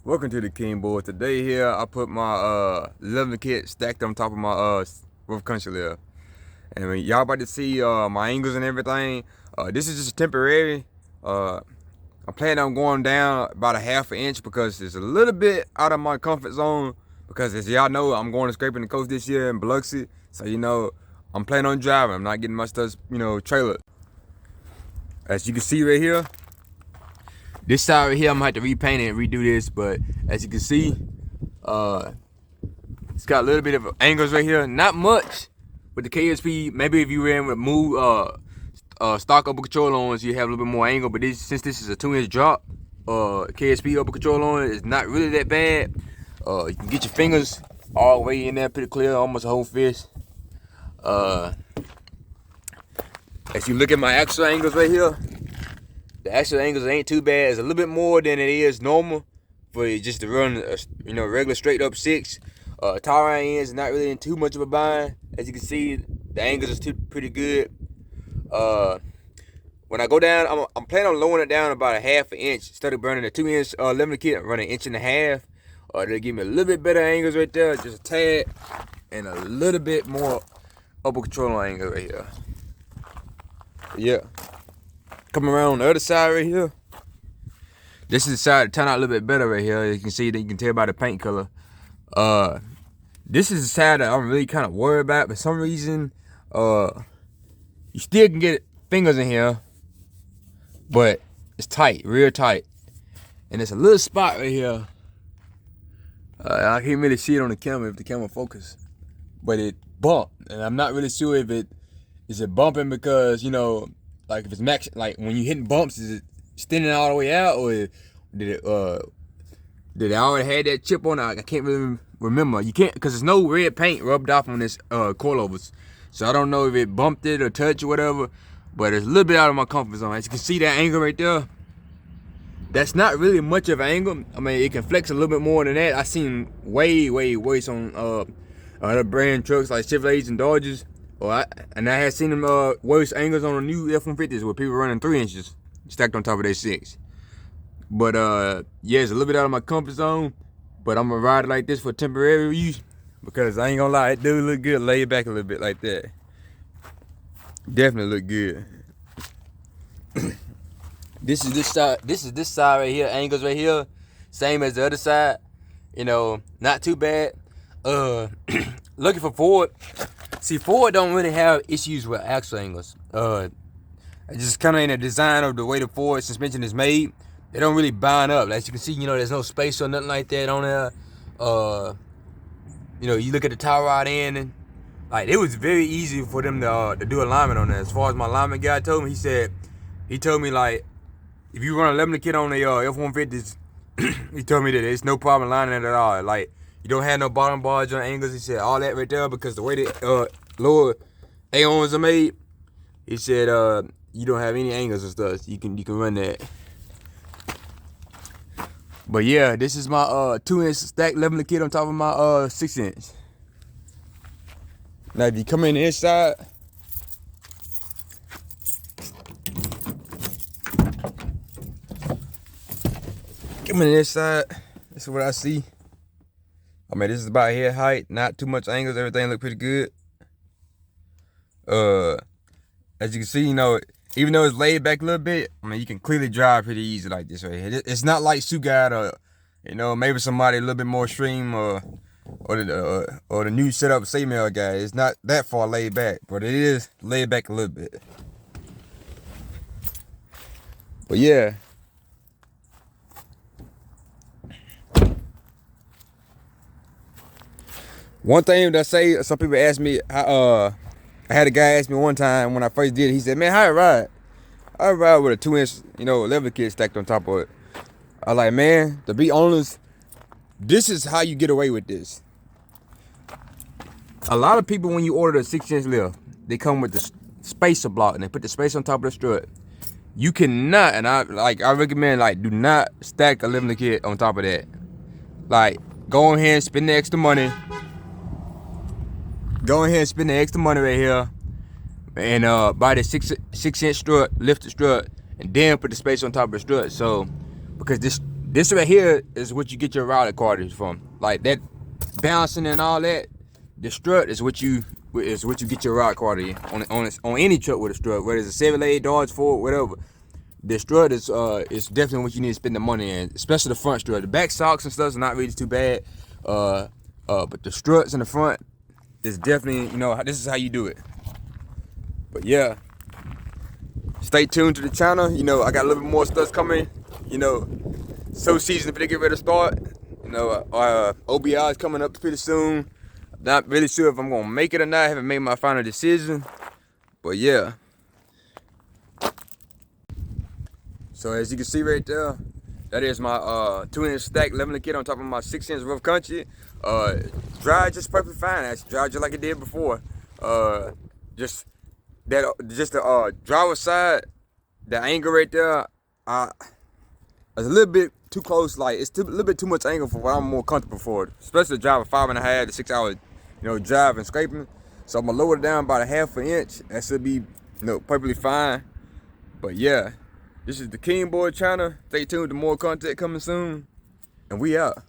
Welcome to the King Boy. Today here I put my 11 kit stacked on top of my roof country lift. And when y'all about to see my angles and everything, this is just temporary. I'm planning on going down about a ½ inch because it's a little bit out of my comfort zone, because as y'all know, I'm going to Scraping the Coast this year in Biloxi. So I'm planning on driving. I'm not getting my stuff trailered. As you can see right here, this side right here, I'm gonna have to repaint it and redo this, but as you can see, it's got a little bit of angles right here. Not much with the KSP. Maybe if you ran with stock upper control on, you have a little bit more angle, but since this is a 2-inch drop, KSP upper control on it is not really that bad. You can get your fingers all the way in there pretty clear, almost a whole fist. As you look at my axle angles right here, the actual angles ain't too bad. It's a little bit more than it is normal for you just to run a regular straight up 6. Tie rod ends not really in too much of a bind. As you can see, the angles are pretty good. When I go down, I'm planning on lowering it down about a ½ inch. Instead of burning a 2-inch 11 kit, I'm running 1.5 inches. They'll give me a little bit better angles right there, just a tad, and a little bit more upper control angle right here. Yeah. Coming around on the other side right here. This is the side that turned out a little bit better right here. You can see that, you can tell by the paint color. This is the side that I'm really kind of worried about. For some reason, you still can get fingers in here, but it's tight, real tight. And there's a little spot right here. I can't really see it on the camera if the camera focus, but it bumped, and I'm not really sure if it is bumping because like if it's max, like when you hitting bumps, is it extending all the way out, or did it already had that chip on it? I can't really remember. You can't, because there's no red paint rubbed off on this coilovers, so I don't know if it bumped it or touched or whatever. But it's a little bit out of my comfort zone. As you can see, that angle right there, that's not really much of an angle. I mean, it can flex a little bit more than that. I seen way worse on other brand trucks like Chevrolets and Dodges. I had seen them worse angles on the new F-150s where people running 3 inches stacked on top of their 6. But yeah, it's a little bit out of my comfort zone. But I'm gonna ride it like this for temporary use, because I ain't gonna lie, it do look good laid back a little bit like that. Definitely look good. This is this side right here, angles right here, same as the other side. Not too bad. Looking for Ford. See, Ford don't really have issues with axle angles. Just kind of in the design of the way the Ford suspension is made, they don't really bind up. As you can see, there's no space or nothing like that on there. You look at the tie rod end, and like it was very easy for them to do alignment on that. As far as my alignment guy told me, he told me like, if you run 11 kit on the F-150s, he told me that it's no problem lining it at all. Like, you don't have no bottom bars or angles. He said all that right there, because the way the lower A-arms are made, he said you don't have any angles and stuff. You can run that. But yeah, this is my 2-inch stacked 11 kit on top of my 6-inch. Now if you come in the inside, this is what I see. I mean, this is about head height, not too much angles, everything look pretty good. As you can see, even though it's laid back a little bit, I mean, you can clearly drive pretty easy like this right here. It's not like Sugard or maybe somebody a little bit more extreme or the new setup Seymour guy. It's not that far laid back, but it is laid back a little bit. But yeah. One thing that I say, some people ask me, I had a guy ask me one time when I first did it, he said, man, how I ride? I ride with a 2-inch, 11 kit stacked on top of it. I was like, man, to be honest, this is how you get away with this. A lot of people, when you order the 6-inch lift, they come with the spacer block and they put the spacer on top of the strut. You cannot, and I recommend, do not stack a 11 kit on top of that. Like, go ahead and spend the extra money. Go ahead and spend the extra money right here and buy the 6-inch strut, lift the strut, and then put the spacer on top of the strut. So, because This right here is what you get your rally qualities from. Like that bouncing and all that. The strut is what you get your ride quality on any truck with a strut, whether it's a Chevrolet, Dodge, Ford, whatever. The strut is definitely what you need to spend the money in, especially the front strut. The back shocks and stuff is not really too bad, but the struts in the front is definitely, you know, this is how you do it. But yeah, stay tuned to the channel. You know, I got a little bit more stuff coming. You know, sow season if they get ready to start. You know, OBI is coming up pretty soon. Not really sure if I'm gonna make it or not. I haven't made my final decision. But yeah. So as you can see right there, that is my 2-inch stack leveling kit on top of my 6-inch rough country. Drive just perfectly fine. Actually, drive just like it did before. Just the driver's side, the angle right there, it's a little bit too close. Like it's a little bit too much angle for what I'm more comfortable for. Especially driving 5.5 to 6 hours, you know, driving, scraping. So I'm gonna lower it down about a 1/2 inch. That should be, you know, perfectly fine. But yeah, this is the King Boy channel. Stay tuned to more content coming soon, and we out.